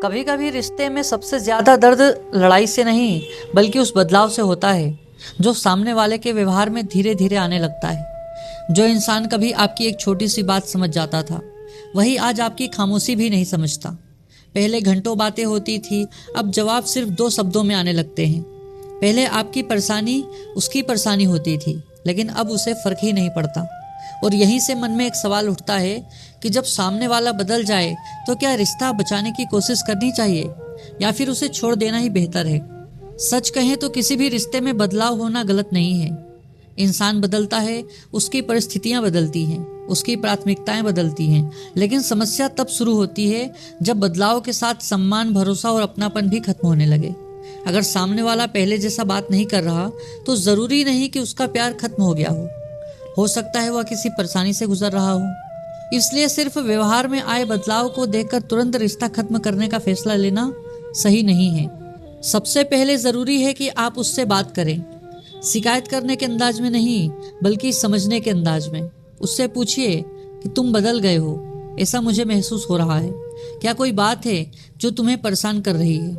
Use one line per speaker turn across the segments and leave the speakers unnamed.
कभी कभी रिश्ते में सबसे ज्यादा दर्द लड़ाई से नहीं बल्कि उस बदलाव से होता है जो सामने वाले के व्यवहार में धीरे धीरे आने लगता है। जो इंसान कभी आपकी एक छोटी सी बात समझ जाता था वही आज आपकी खामोशी भी नहीं समझता। पहले घंटों बातें होती थी, अब जवाब सिर्फ 2 शब्दों में आने लगते हैं। पहले आपकी परेशानी उसकी परेशानी होती थी, लेकिन अब उसे फर्क ही नहीं पड़ता। और यहीं से मन में एक सवाल उठता है कि जब सामने वाला बदल जाए तो क्या रिश्ता बचाने की कोशिश करनी चाहिए या फिर उसे छोड़ देना ही बेहतर है। सच कहें तो किसी भी रिश्ते में बदलाव होना गलत नहीं है। इंसान बदलता है, उसकी परिस्थितियां बदलती हैं, उसकी प्राथमिकताएं बदलती हैं, लेकिन समस्या तब शुरू होती है जब बदलाव के साथ सम्मान, भरोसा और अपनापन भी खत्म होने लगे। अगर सामने वाला पहले जैसा बात नहीं कर रहा तो जरूरी नहीं कि उसका प्यार खत्म हो गया हो सकता है वह किसी परेशानी से गुजर रहा हो। इसलिए सिर्फ व्यवहार में आए बदलाव को देखकर तुरंत रिश्ता खत्म करने का फैसला लेना सही नहीं है। सबसे पहले जरूरी है कि आप उससे बात करें, शिकायत करने के अंदाज में नहीं बल्कि समझने के अंदाज में। उससे पूछिए कि तुम बदल गए हो, ऐसा मुझे महसूस हो रहा है। क्या कोई बात है जो तुम्हें परेशान कर रही है?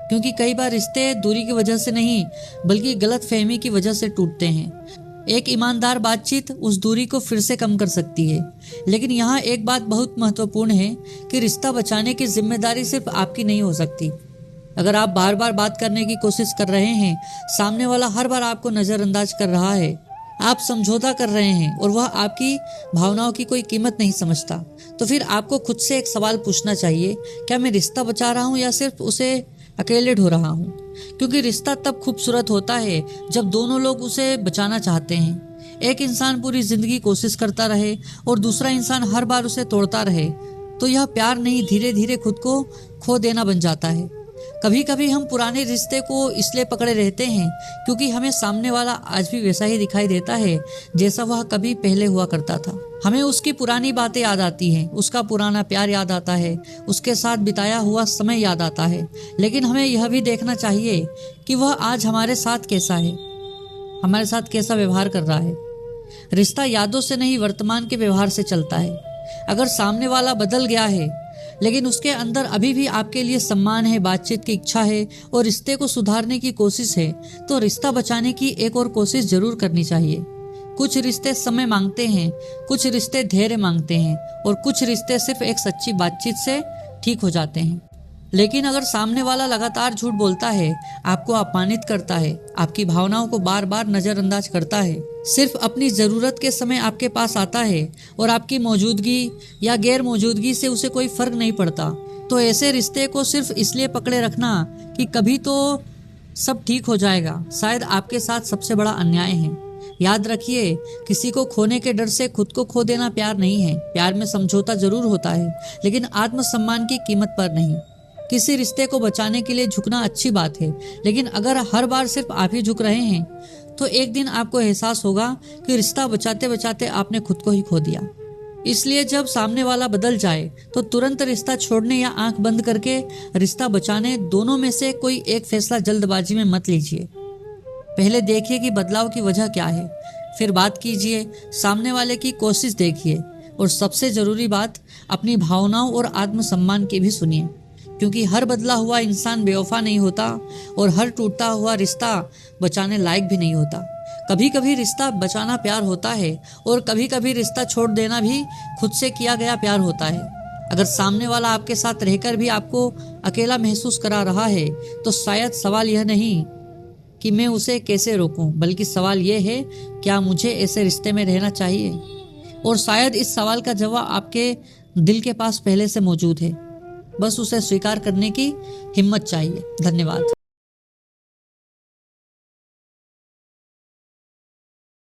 क्योंकि कई बार रिश्ते दूरी की वजह से नहीं बल्कि गलतफहमी की वजह से टूटते हैं। एक ईमानदार बातचीत उस दूरी को फिर से कम कर सकती है। लेकिन यहाँ एक बात बहुत महत्वपूर्ण है कि रिश्ता बचाने की जिम्मेदारी सिर्फ आपकी नहीं हो सकती। अगर आप बार बार बात करने की कोशिश कर रहे हैं, सामने वाला हर बार आपको नज़रअंदाज कर रहा है, आप समझौता कर रहे हैं और वह आपकी भावनाओं की कोई कीमत नहीं समझता, तो फिर आपको खुद से एक सवाल पूछना चाहिए, क्या मैं रिश्ता बचा रहा हूँ या सिर्फ उसे अकेले ढो रहा हूँ? क्योंकि रिश्ता तब खूबसूरत होता है जब दोनों लोग उसे बचाना चाहते हैं। एक इंसान पूरी जिंदगी कोशिश करता रहे और दूसरा इंसान हर बार उसे तोड़ता रहे तो यह प्यार नहीं, धीरे धीरे खुद को खो देना बन जाता है। कभी कभी हम पुराने रिश्ते को इसलिए पकड़े रहते हैं क्योंकि हमें सामने वाला आज भी वैसा ही दिखाई देता है जैसा वह कभी पहले हुआ करता था। हमें उसकी पुरानी बातें याद आती हैं, उसका पुराना प्यार याद आता है, उसके साथ बिताया हुआ समय याद आता है। लेकिन हमें यह भी देखना चाहिए कि वह आज हमारे साथ कैसा है, हमारे साथ कैसा व्यवहार कर रहा है। रिश्ता यादों से नहीं, वर्तमान के व्यवहार से चलता है। अगर सामने वाला बदल गया है लेकिन उसके अंदर अभी भी आपके लिए सम्मान है, बातचीत की इच्छा है और रिश्ते को सुधारने की कोशिश है, तो रिश्ता बचाने की एक और कोशिश जरूर करनी चाहिए। कुछ रिश्ते समय मांगते हैं, कुछ रिश्ते धैर्य मांगते हैं और कुछ रिश्ते सिर्फ एक सच्ची बातचीत से ठीक हो जाते हैं। लेकिन अगर सामने वाला लगातार झूठ बोलता है, आपको अपमानित करता है, आपकी भावनाओं को बार बार नजरअंदाज करता है, सिर्फ अपनी जरूरत के समय आपके पास आता है और आपकी मौजूदगी या गैर मौजूदगी से उसे कोई फर्क नहीं पड़ता, तो ऐसे रिश्ते को सिर्फ इसलिए पकड़े रखना कि कभी तो सब ठीक हो जाएगा, शायद आपके साथ सबसे बड़ा अन्याय है। याद रखिए, किसी को खोने के डर से खुद को खो देना प्यार नहीं है। प्यार में समझौता जरूर होता है लेकिन आत्मसम्मान की कीमत पर नहीं। किसी रिश्ते को बचाने के लिए झुकना अच्छी बात है, लेकिन अगर हर बार सिर्फ आप ही झुक रहे हैं तो एक दिन आपको एहसास होगा कि रिश्ता बचाते बचाते आपने खुद को ही खो दिया। इसलिए जब सामने वाला बदल जाए तो तुरंत रिश्ता छोड़ने या आंख बंद करके रिश्ता बचाने, दोनों में से कोई एक फैसला जल्दबाजी में मत लीजिए। पहले देखिए कि बदलाव की वजह क्या है, फिर बात कीजिए, सामने वाले की कोशिश देखिए और सबसे जरूरी बात, अपनी भावनाओं और आत्मसम्मान की भी सुनिए। क्योंकि हर बदला हुआ इंसान बेवफा नहीं होता और हर टूटता हुआ रिश्ता बचाने लायक भी नहीं होता। कभी कभी रिश्ता बचाना प्यार होता है और कभी कभी रिश्ता छोड़ देना भी खुद से किया गया प्यार होता है। अगर सामने वाला आपके साथ रहकर भी आपको अकेला महसूस करा रहा है तो शायद सवाल यह नहीं कि मैं उसे कैसे रोकूं, बल्कि सवाल यह है, क्या मुझे ऐसे रिश्ते में रहना चाहिए? और शायद इस सवाल का जवाब आपके दिल के पास पहले से मौजूद है, बस उसे स्वीकार करने की हिम्मत चाहिए। धन्यवाद।